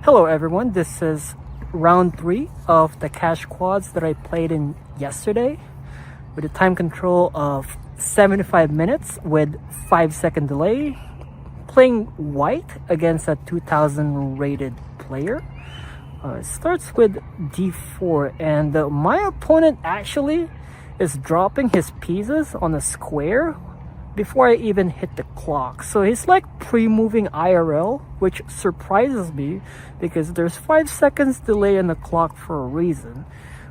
Hello everyone, this is round 3 of the cash quads that I played in yesterday with a time control of 75 minutes with 5-second delay, playing white against a 2000 rated player. It starts with d4 and my opponent actually is dropping his pieces on a square before I even hit the clock. So he's like pre-moving IRL, which surprises me because there's 5 seconds delay in the clock for a reason.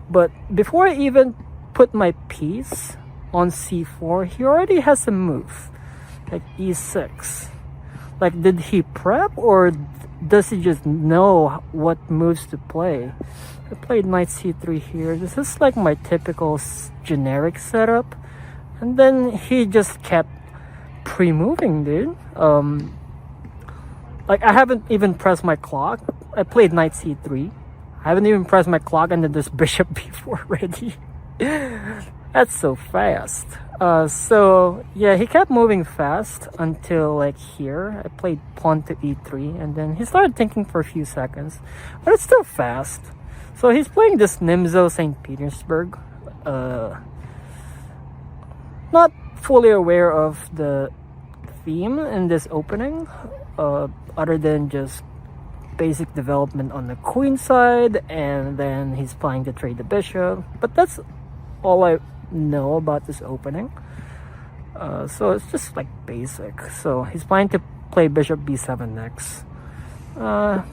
But before I even put my piece on c4, he already has a move, like e6. Like, did he prep or does he just know what moves to play? I played knight c3 here. This is like my typical generic setup. And then he just kept pre-moving, dude. Like, I haven't even pressed my clock. I played knight c3. I haven't even pressed my clock and then there's bishop b4 ready. That's so fast. So yeah, he kept moving fast until like here. I played pawn to e3 and then he started thinking for a few seconds, but it's still fast. So he's playing this Nimzo St. Petersburg. Not fully aware of the theme in this opening, other than just basic development on the queen side, and then he's planning to trade the bishop. But that's all I know about this opening. So it's just like basic. So he's planning to play bishop b7 next.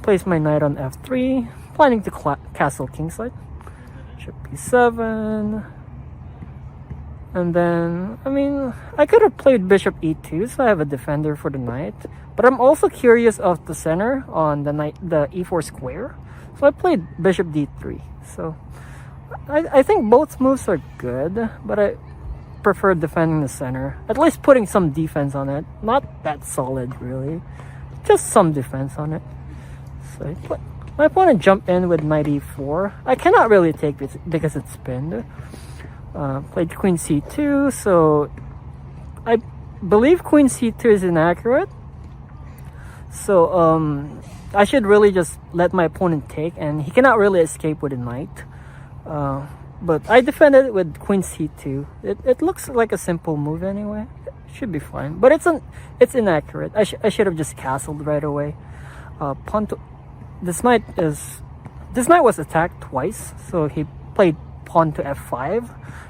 Place my knight on f3, planning to castle kingside. Bishop b7. And then, I mean, I could have played bishop e2, so I have a defender for the knight. But I'm also curious of the center on the e4 square. So I played bishop d3. So I think both moves are good, but I prefer defending the center. At least putting some defense on it. Not that solid, really. Just some defense on it. So my opponent jumped in with knight e4. I cannot really take this because it's pinned. Played queen c2, so I believe queen c2 is inaccurate. So I should really just let my opponent take, and he cannot really escape with a knight. But I defended it with queen c2. It looks like a simple move anyway. It should be fine, but it's inaccurate. I should have just castled right away. This knight was attacked twice, so he played pawn to f5,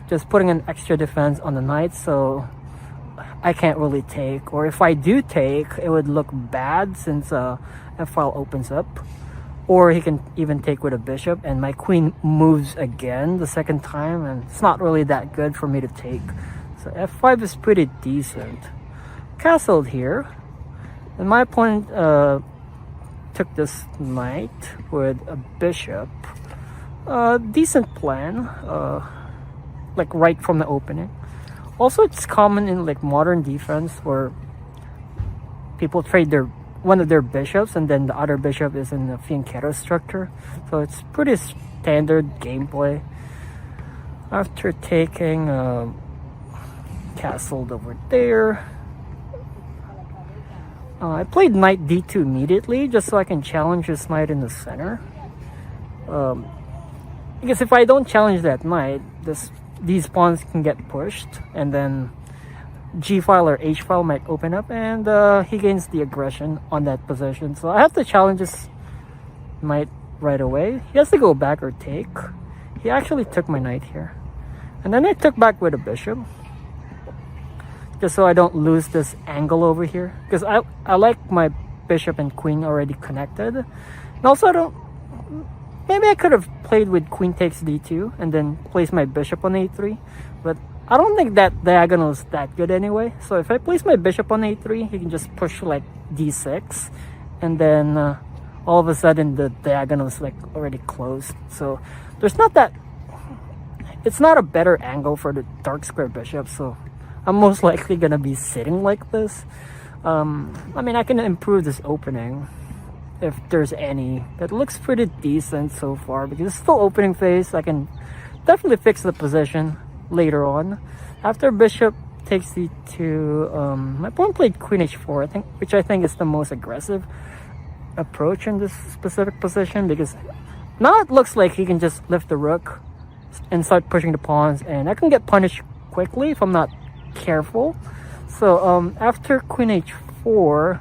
just putting an extra defense on the knight, so I can't really take, or if I do take, it would look bad since f-file opens up, or he can even take with a bishop and my queen moves again the second time, and it's not really that good for me to take. So f5 is pretty decent. Castled here, and my opponent took this knight with a bishop. Decent plan, like right from the opening. Also, it's common in like modern defense where people trade one of their bishops and then the other bishop is in the fianchetto structure. So it's pretty standard gameplay. After taking, castled over there. I played knight d2 immediately just so I can challenge this knight in the center. Because if I don't challenge that knight, these pawns can get pushed, and then g-file or h-file might open up, and he gains the aggression on that position. So I have to challenge this knight right away. He has to go back or take. He actually took my knight here. And then I took back with a bishop, just so I don't lose this angle over here. Because I like my bishop and queen already connected. And also maybe I could have played with queen takes d2 and then place my bishop on a3, but I don't think that diagonal is that good anyway. So if I place my bishop on a3, he can just push like d6, and then all of a sudden the diagonal is like already closed. So there's not that, it's not a better angle for the dark square bishop, so I'm most likely gonna be sitting like this. I mean, I can improve this opening if there's any. It looks pretty decent so far because it's still opening phase. I can definitely fix the position later on. After bishop takes d2, my opponent played queen h4, which I think is the most aggressive. approach in this specific position, because now it looks like he can just lift the rook and start pushing the pawns, and I can get punished quickly if I'm not careful. So after queen h4,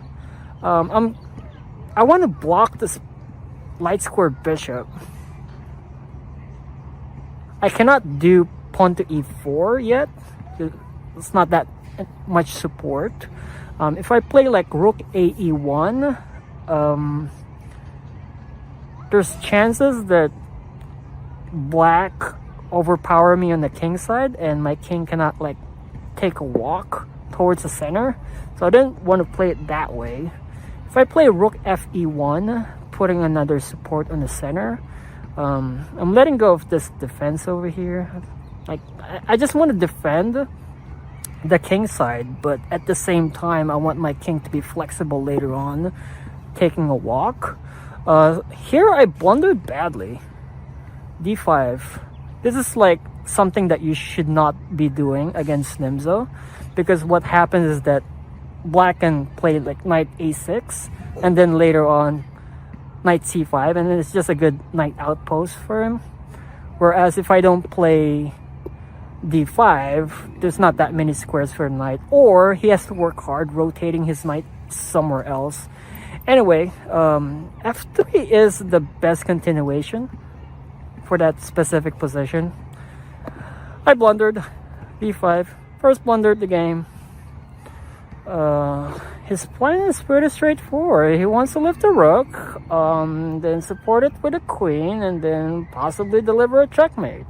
I want to block this light square bishop. I cannot do pawn to e4 yet. It's not that much support. If I play like rook a e1, there's chances that black overpower me on the king side, and my king cannot like take a walk towards the center. So I didn't want to play it that way. If I play rook fe1, putting another support on the center, I'm letting go of this defense over here. Like, I just want to defend the king side, but at the same time I want my king to be flexible later on, taking a walk. Here I blundered badly. d5. This is like something that you should not be doing against Nimzo, because what happens is that black can play like knight a6 and then later on knight c5, and then it's just a good knight outpost for him. Whereas if I don't play d5, there's not that many squares for knight, or he has to work hard rotating his knight somewhere else. Anyway, f3 is the best continuation for that specific position. I blundered b5, first blundered the game. His plan is pretty straightforward. He wants to lift the rook, then support it with a queen, and then possibly deliver a checkmate.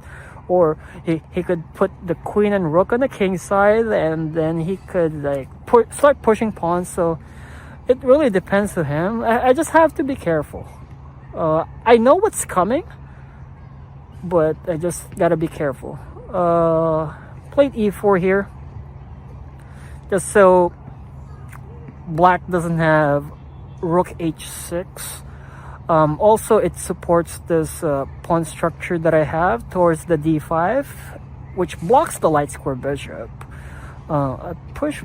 Or he could put the queen and rook on the king side, and then he could like start pushing pawns. So it really depends on him. I just have to be careful. I know what's coming, but I just gotta be careful. Played e4 here, just so black doesn't have rook h6. Also, it supports this pawn structure that I have towards the d5, which blocks the light square bishop. I push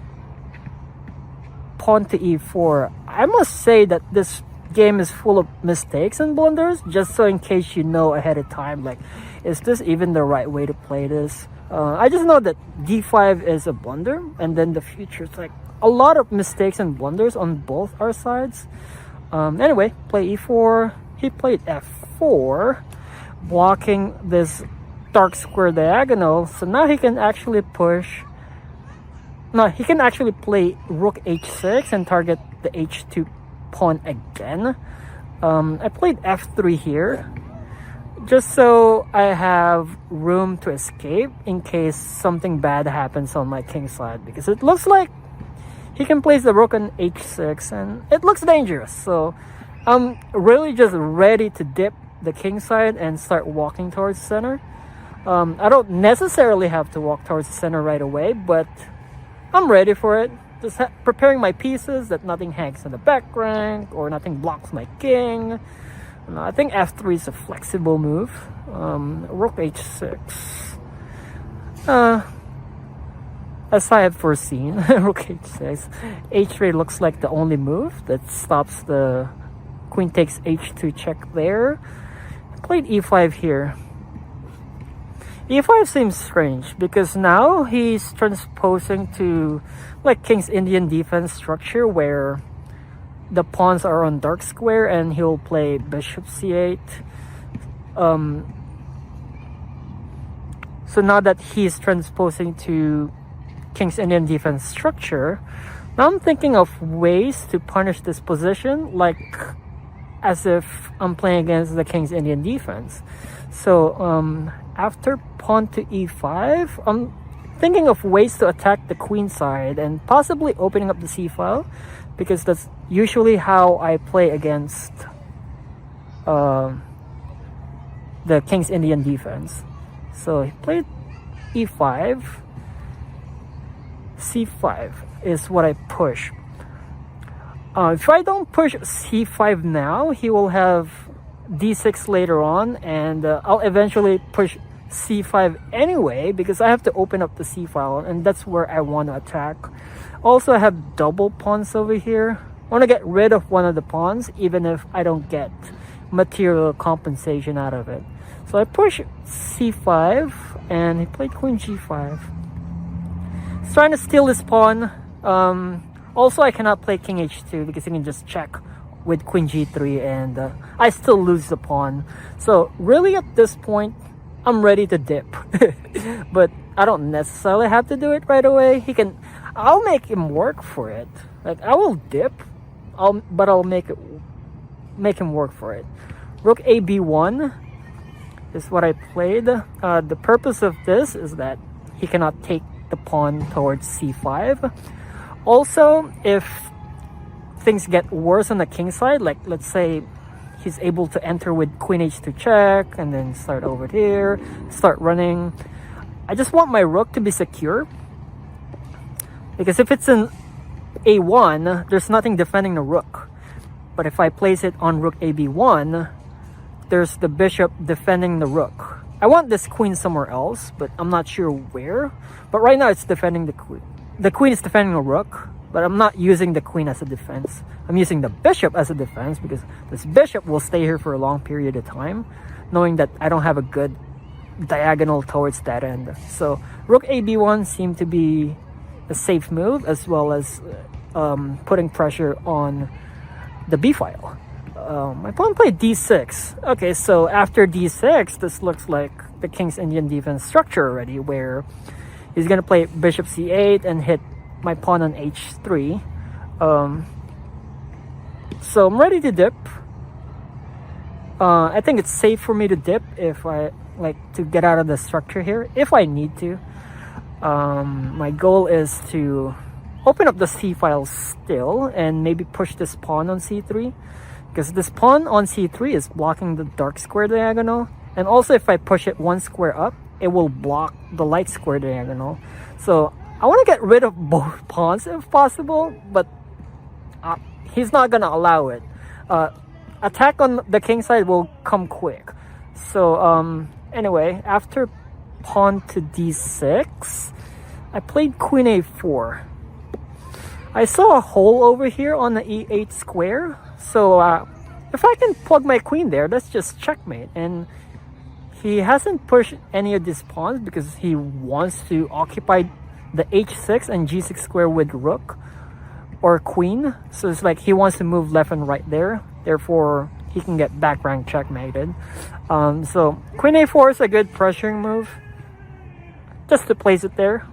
pawn to e4. I must say that this game is full of mistakes and blunders, just so in case you know ahead of time, like, is this even the right way to play this? I just know that d5 is a blunder, and then the future is like a lot of mistakes and blunders on both our sides. Anyway, play e4. He played f4, blocking this dark square diagonal. So now he can actually push. No, he can actually play rook h6 and target the h2 pawn again. I played f3 here, just so I have room to escape in case something bad happens on my king side, because it looks like he can place the rook on h6 and it looks dangerous. So I'm really just ready to dip the king side and start walking towards the center. I don't necessarily have to walk towards the center right away, but I'm ready for it. Just preparing my pieces that nothing hangs in the back rank or nothing blocks my king. I think f3 is a flexible move. Rook h6. As I had foreseen, rook h6. h3 looks like the only move that stops the queen takes h2 check there. Played e5 here. e5 seems strange because now he's transposing to like King's Indian defense structure where the pawns are on dark square and he'll play bishop c8. So now that he's transposing to King's Indian defense structure, now I'm thinking of ways to punish this position, like as if I'm playing against the King's Indian defense. So after pawn to e5, I'm thinking of ways to attack the queen side and possibly opening up the c file, because that's usually how I play against the King's Indian defense. So he played e5. c5 is what I push. If I don't push c5 now, he will have d6 later on, and I'll eventually push c5 anyway because I have to open up the c file, and that's where I want to attack. Also, I have double pawns over here. I want to get rid of one of the pawns, even if I don't get material compensation out of it. So I push c5, and he played queen g5. He's trying to steal this pawn. Also, I cannot play king h2 because he can just check with queen g3, and I still lose the pawn. So really at this point, I'm ready to dip. But I don't necessarily have to do it right away. I'll make him work for it. Like, I will dip, but I'll make him work for it. Rook a b1 is what I played. The purpose of this is that he cannot take the pawn towards c5. Also, if things get worse on the king side, like let's say he's able to enter with queen h2 check and then start over here, start running, I just want my rook to be secure, because if it's an a1, there's nothing defending the rook. But if I place it on rook a b1, there's the bishop defending the rook. I want this queen somewhere else, but I'm not sure where. But right now it's defending the queen. The queen is defending the rook, but I'm not using the queen as a defense. I'm using the bishop as a defense, because this bishop will stay here for a long period of time, knowing that I don't have a good diagonal towards that end. So rook a b1 seemed to be a safe move, as well as putting pressure on the b file. My pawn played d6. Okay, so after d6, this looks like the King's Indian defense structure already, where he's gonna play bishop c8 and hit my pawn on h3. So I'm ready to dip. I think it's safe for me to dip if I like to get out of the structure here, if I need to. My goal is to open up the c file still and maybe push this pawn on c3, because this pawn on c3 is blocking the dark square diagonal, and also if I push it one square up, it will block the light square diagonal. So I want to get rid of both pawns if possible, but he's not gonna allow it. Attack on the king side will come quick. So anyway, after pawn to d6, I played queen a4. I saw a hole over here on the e8 square, so if I can plug my queen there, that's just checkmate. And he hasn't pushed any of these pawns because he wants to occupy the h6 and g6 square with rook or queen. So it's like he wants to move left and right there, therefore he can get back rank checkmated. So queen a4 is a good pressuring move, just to place it there.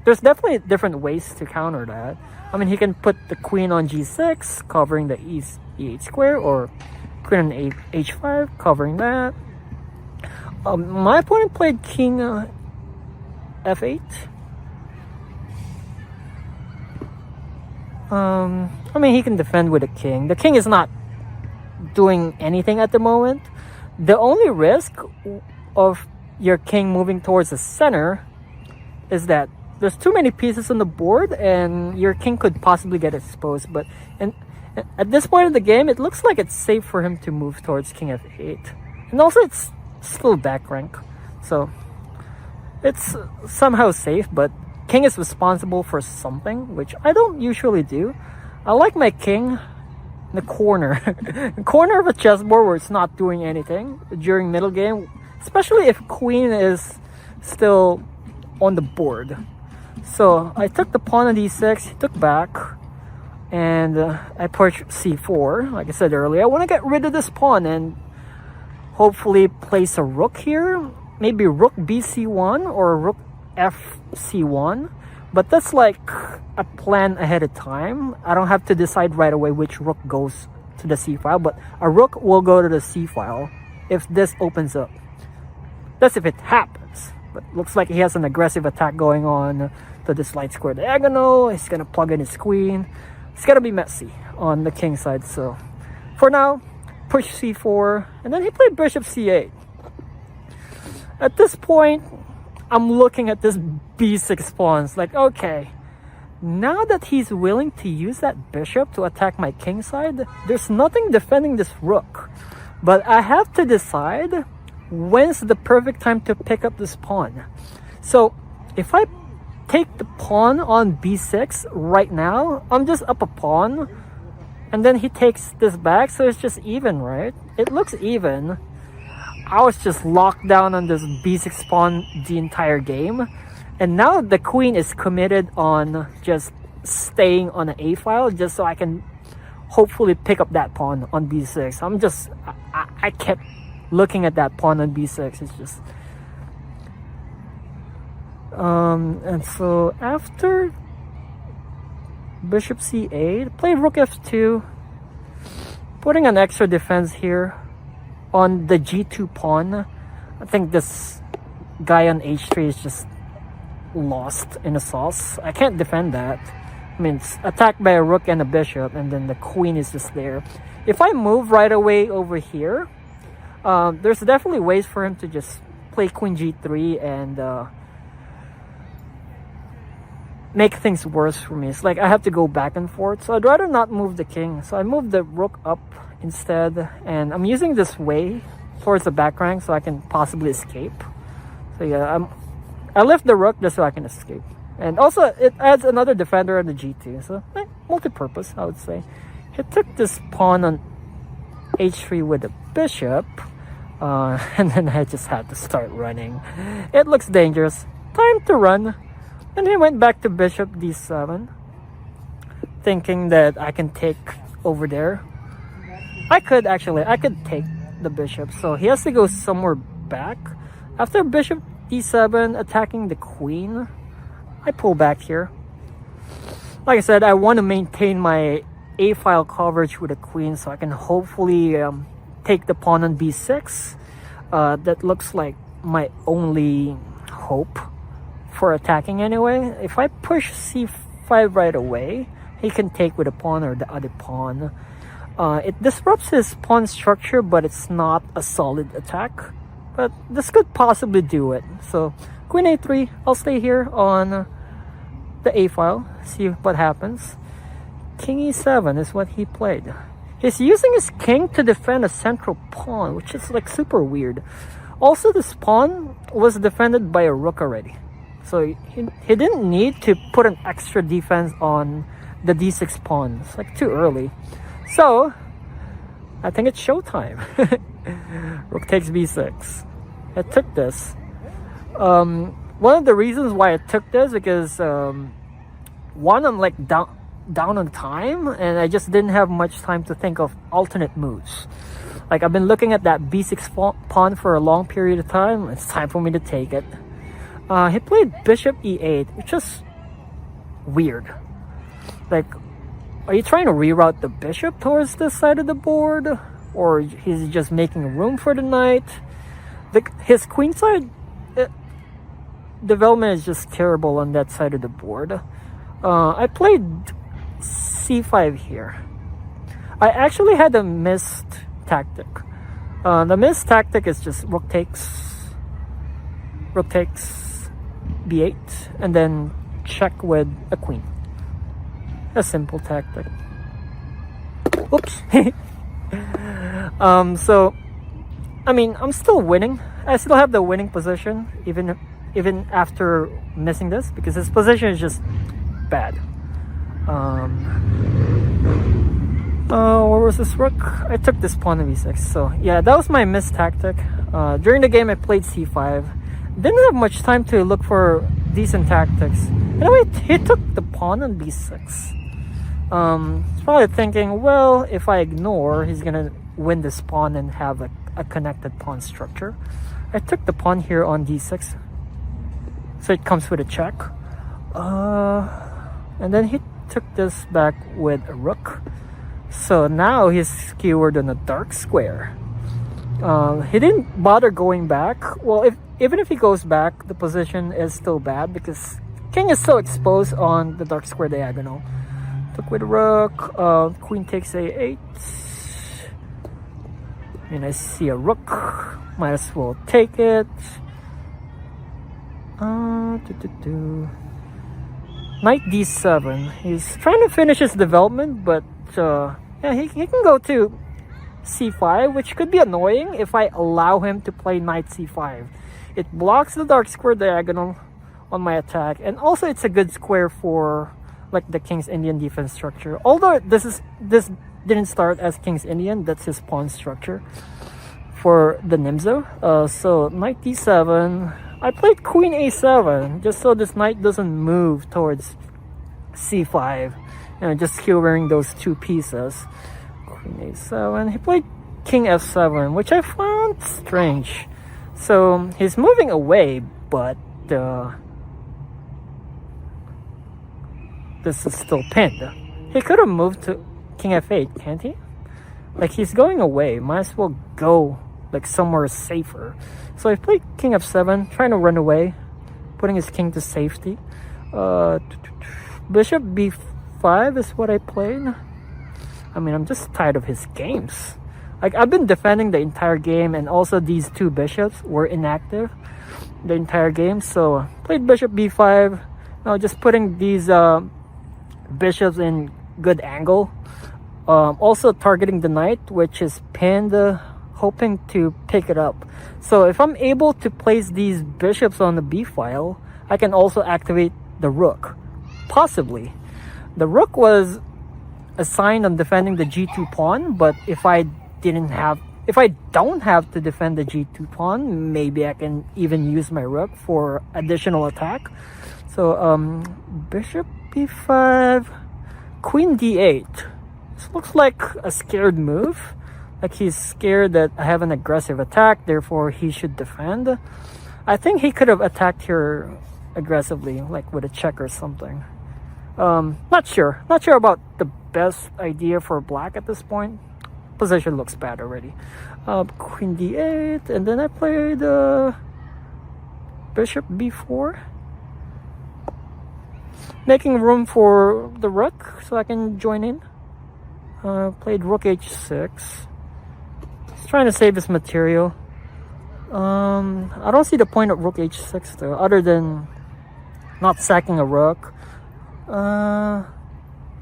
There's definitely different ways to counter that. I mean, he can put the queen on g6, covering the e8 square, or queen on h5, covering that. My opponent played king f8. I mean, he can defend with a king. The king is not doing anything at the moment. The only risk of your king moving towards the center is that there's too many pieces on the board and your king could possibly get exposed. But at this point of the game, it looks like it's safe for him to move towards king f8. And also it's still back rank, so it's somehow safe, but king is responsible for something, which I don't usually do. I like my king in the corner. The corner of a chessboard where it's not doing anything during middle game, especially if queen is still on the board. So I took the pawn on d6, he took back, and I pushed c4. Like I said earlier, I want to get rid of this pawn and hopefully place a rook here. Maybe rook bc1 or rook fc1. But that's like a plan ahead of time. I don't have to decide right away which rook goes to the c file, but a rook will go to the c file if this opens up. That's if it happens. But looks like he has an aggressive attack going on to this light square diagonal. He's gonna plug in his queen. It's gonna be messy on the king side. So for now, push c4, and then he played bishop c8. At this point, I'm looking at this b6 pawns like, okay, now that he's willing to use that bishop to attack my king side, there's nothing defending this rook. But I have to decide when's the perfect time to pick up this pawn. So if I take the pawn on b6 right now, I'm just up a pawn and then he takes this back, so it's just even, right? It looks even. I was just locked down on this b6 pawn the entire game, and now the queen is committed on just staying on an a file just so I can hopefully pick up that pawn on b6. I kept looking at that pawn on b6. It's just and so after bishop c8, play rook f2, putting an extra defense here on the g2 pawn. I think this guy on h3 is just lost in the sauce. I can't defend that. I mean, it's attacked by a rook and a bishop, and then the queen is just there. If I move right away over here, there's definitely ways for him to just play queen g3 and make things worse for me. It's like I have to go back and forth, so I'd rather not move the king. So I move the rook up instead, and I'm using this way towards the back rank so I can possibly escape. So yeah, I left the rook just so I can escape, and also it adds another defender on the g2, so multi-purpose, I would say. He took this pawn on h3 with the bishop, and then I just had to start running. It looks dangerous. Time to run. And he went back to bishop d7, thinking that I can take over there. I could take the bishop, so he has to go somewhere back. After bishop d7 attacking the queen, I pull back here. Like I said, I want to maintain my a-file coverage with the queen so I can hopefully take the pawn on b6. That looks like my only hope for attacking anyway. If I push c5 right away, he can take with a pawn or the other pawn. It disrupts his pawn structure, but it's not a solid attack. But this could possibly do it. So queen a3, I'll stay here on the a file, see what happens. King e7 is what he played. He's using his king to defend a central pawn, which is like super weird. Also, this pawn was defended by a rook already, so he didn't need to put an extra defense on the d6 pawn. It's like too early. So I think it's showtime. Rook takes b6. I took this. One of the reasons why I took this because one, I'm like down on time, and I just didn't have much time to think of alternate moves. Like, I've been looking at that b6 pawn for a long period of time. It's time for me to take it. He played bishop e8, which is weird. Like, are you trying to reroute the bishop towards this side of the board, or he's just making room for the knight? His queenside development is just terrible on that side of the board. I played c5 here. I actually had a missed tactic. The missed tactic is just rook takes b8, and then check with a queen. A simple tactic. Oops. So I mean, I'm still winning. I still have the winning position even after missing this, because his position is just bad. Where was this rook? I took this pawn to b6. So yeah, that was my missed tactic. During the game, I played c5. Didn't have much time to look for decent tactics. Anyway, he took the pawn on b6. He's probably thinking, well, if I ignore, he's gonna win this pawn and have a connected pawn structure. I took the pawn here on d6, so it comes with a check. And then he took this back with a rook. So now he's skewered on a dark square. He didn't bother going back. Well, even if he goes back, the position is still bad because king is so exposed on the dark square diagonal. Took with a rook. Queen takes a8. And I see a rook. Might as well take it. Knight d7. He's trying to finish his development, but yeah, he can go to c5, which could be annoying if I allow him to play knight c5. It blocks the dark square diagonal on my attack, and also it's a good square for like the king's Indian defense structure. Although this didn't start as King's Indian. That's his pawn structure for the Nimzo. So knight d7. I played queen a7 just so this knight doesn't move towards c5. Just skewering those two pieces. Queen a7. He played king f7, which I found strange. So he's moving away, but this is still pinned. He could have moved to king f8, can't he? Like, he's going away. Might as well go like somewhere safer. So I played king f7, trying to run away, putting his king to safety. Bishop b5 is what I played. I mean, I'm just tired of his games. Like, I've been defending the entire game, and also these two bishops were inactive the entire game. So played bishop b5. Now just putting these bishops in good angle. Also targeting the knight, which is pinned, hoping to pick it up. So if I'm able to place these bishops on the b file, I can also activate the rook. Possibly. The rook was assigned on defending the g2 pawn, but if I don't have to defend the g2 pawn, maybe I can even use my rook for additional attack. So bishop b5, queen d8. This looks like a scared move. Like, he's scared that I have an aggressive attack, therefore he should defend. I think he could have attacked here aggressively, like with a check or something. Not sure about the best idea for black at this point. Position looks bad already. Queen d8, and then I played bishop b4, making room for the rook so I can join in. Played rook h6. He's trying to save his material. I don't see the point of rook h6 though, other than not sacking a rook.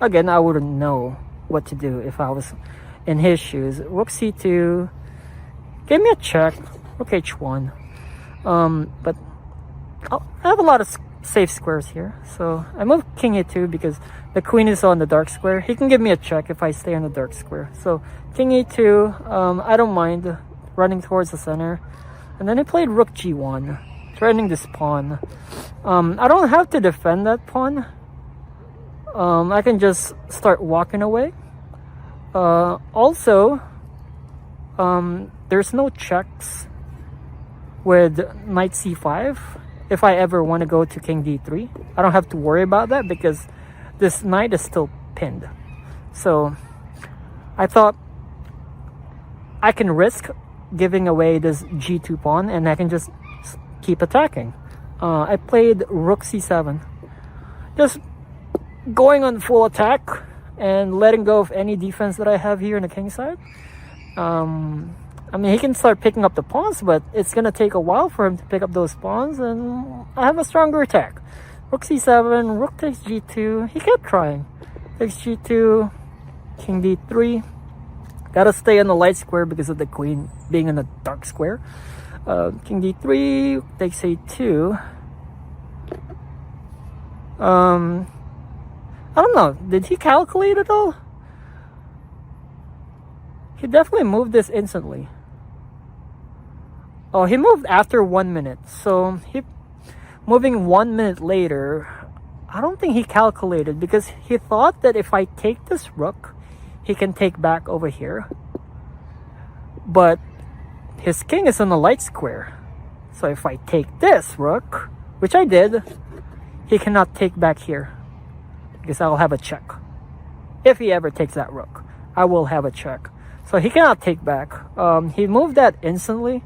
Again, I wouldn't know what to do if I was in his shoes. Rook c2 gave me a check. Rook h1. But I have a lot of safe squares here, so I moved king a2 because the queen is on the dark square. He can give me a check if I stay on the dark square. So king a2, I don't mind running towards the center. And then I played rook g1, threatening this pawn. I don't have to defend that pawn. I can just start walking away. Also, there's no checks with knight c5 if I ever want to go to king d3. I don't have to worry about that because this knight is still pinned. So I thought I can risk giving away this g2 pawn and I can just keep attacking. I played rook c7, just going on full attack and letting go of any defense that I have here on the king side. I mean, he can start picking up the pawns, but it's gonna take a while for him to pick up those pawns, and I have a stronger attack. Rook c7, rook takes g2. He kept trying. Takes g2, king d3. Gotta stay on the light square because of the queen being in the dark square. King d3, takes a2. I don't know. Did he calculate it all? He definitely moved this instantly. Oh, he moved after 1 minute. So he moving 1 minute later, I don't think he calculated because he thought that if I take this rook, he can take back over here. But his king is on the light square. So if I take this rook, which I did, he cannot take back here because I'll have a check. If he ever takes that rook, I will have a check. So he cannot take back. He moved that instantly.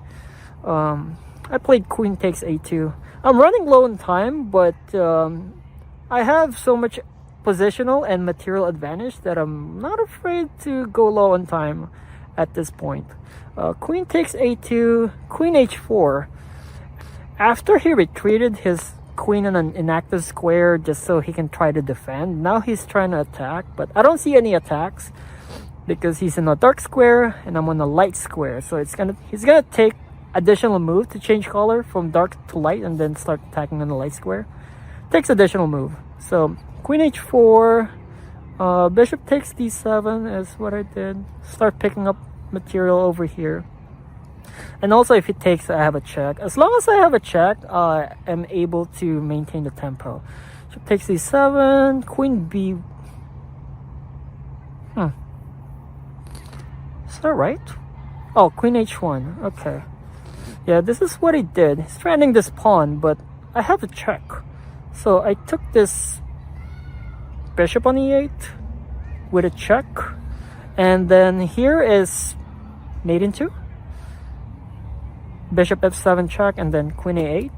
I played queen takes a2. I'm running low in time, but I have so much positional and material advantage that I'm not afraid to go low on time at this point. Queen takes a2, queen h4. After he retreated his queen in an inactive square just so he can try to defend, now he's trying to attack, but I don't see any attacks because he's in a dark square and I'm on a light square. So he's gonna take additional move to change color from dark to light and then start attacking on the light square. Takes additional move. So queen h4, Bishop takes d7 is what I did. Start picking up material over here. And also if he takes, I have a check. As long as I have a check, I'm able to maintain the tempo. Bishop takes d7, queen b. Is that right? Oh, queen h1. Okay. Yeah, this is what he did. He's threatening this pawn, but I have a check. So I took this bishop on e8 with a check. And then here is mate in 2. Bishop f7 check, and then queen a8.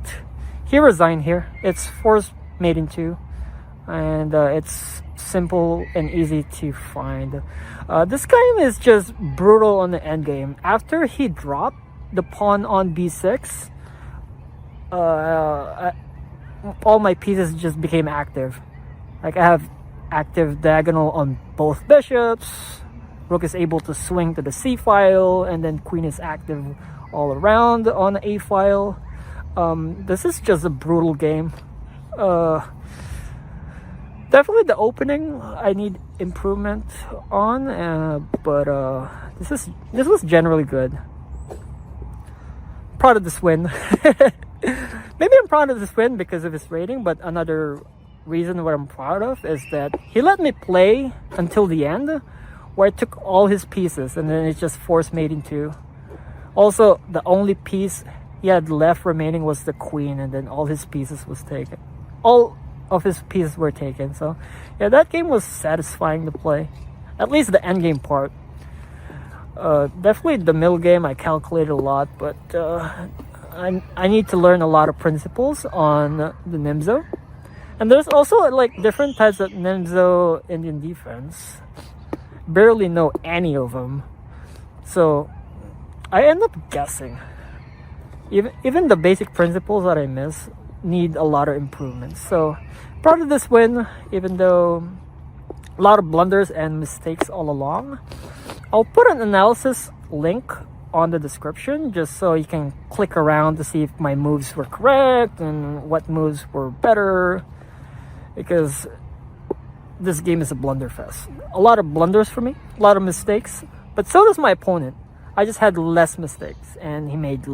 He resigned here. It's forced mate in 2. And it's simple and easy to find. This game is just brutal on the endgame. After he dropped the pawn on b6, all my pieces just became active. Like I have active diagonal on both bishops. Rook is able to swing to the c file, and then queen is active all around on the a file. This is just a brutal game. Definitely the opening I need improvement on, but this was generally good. Proud of this win. Maybe I'm proud of this win because of his rating, but another reason what I'm proud of is that he let me play until the end, where I took all his pieces and then it just forced mate in 2. Also, the only piece he had left remaining was the queen, and then all his pieces was taken. All of his pieces were taken. So yeah, that game was satisfying to play, at least the end game part. Definitely the middle game I calculated a lot, but I need to learn a lot of principles on the Nimzo. And there's also like different types of Nimzo-Indian defense. Barely know any of them, so I end up guessing. Even the basic principles that I miss need a lot of improvements. So proud of this win, even though a lot of blunders and mistakes all along. I'll put an analysis link on the description just so you can click around to see if my moves were correct and what moves were better, because this game is a blunderfest. A lot of blunders for me, a lot of mistakes, but so does my opponent. I just had less mistakes and he made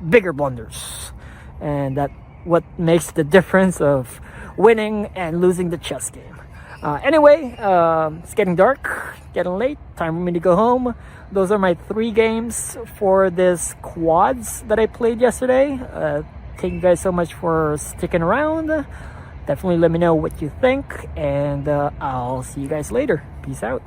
bigger blunders, and that what makes the difference of winning and losing the chess game. Anyway, it's getting dark, getting late, time for me to go home. Those are my 3 games for this quads that I played yesterday. Thank you guys so much for sticking around. Definitely let me know what you think, and I'll see you guys later. Peace out.